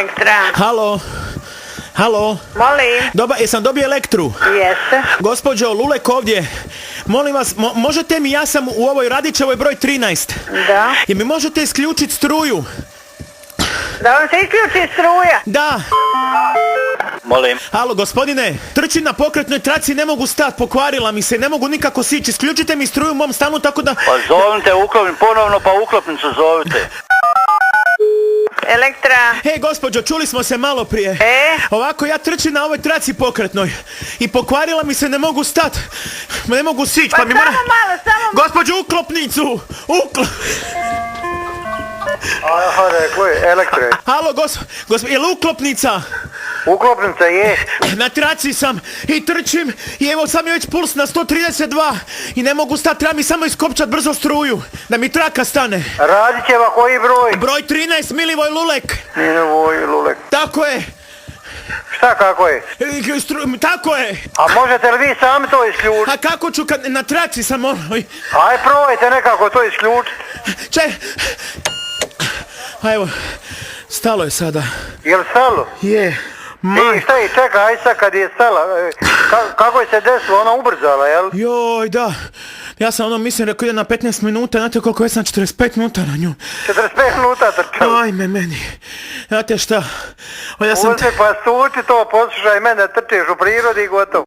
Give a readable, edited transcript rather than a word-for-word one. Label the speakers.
Speaker 1: Elektra.
Speaker 2: Halo? Halo?
Speaker 1: Molim.
Speaker 2: Jesam dobio elektru?
Speaker 1: Jeste.
Speaker 2: Gospođo Lulek ovdje. Molim vas, možete mi, ja sam u ovoj Radićevoj broj 13.
Speaker 1: Da.
Speaker 2: I mi možete isključiti struju?
Speaker 1: Da vam se isključi struja.
Speaker 2: Da.
Speaker 3: Molim.
Speaker 2: Halo, gospodine, trčim na pokretnoj traci, ne mogu stati, pokvarila mi se, ne mogu nikako sići. Isključite mi struju u mom stanu tako da...
Speaker 3: Pa zovite ponovno, pa uklopnicu zovite.
Speaker 1: Elektra.
Speaker 2: Hej, gospođo, čuli smo se malo prije. Ovako, ja trčim na ovoj traci pokretnoj i pokvarila mi se, ne mogu stati. Ne mogu sići, pa mi mora...
Speaker 1: samo...
Speaker 2: Gospođo, uklopnicu!
Speaker 4: Aha, rekao je, Elektre.
Speaker 2: Halo, jel uklopnica?
Speaker 4: Uklopnica je.
Speaker 2: Na traci sam i trčim i evo sam je već puls na 132 i ne mogu stati, treba mi samo iskopčat brzo struju, da mi traka stane.
Speaker 4: Radićeva koji broj?
Speaker 2: Broj 13, Milivoj Lulek.
Speaker 4: Milivoj Lulek.
Speaker 2: Tako je.
Speaker 4: Šta kako je?
Speaker 2: Tako je.
Speaker 4: A možete li vi sami to isključiti?
Speaker 2: A kako ću kad na traci sam
Speaker 4: Aj probajte nekako to isključiti.
Speaker 2: A evo, stalo je sada.
Speaker 4: Jel stalo?
Speaker 2: Je.
Speaker 4: I šta je, čekaj, aj sad kad je stala, kako je se desilo, ona ubrzala, jel?
Speaker 2: Joj, da. Ja sam mislim, rekao ide na 15 minuta, znate koliko je sam 45 minuta na nju.
Speaker 4: 45 minuta trčao.
Speaker 2: Ajme meni. Znate šta?
Speaker 4: Uzi pa stuči to, poslušaj mene, trčiš u prirodi i gotovo.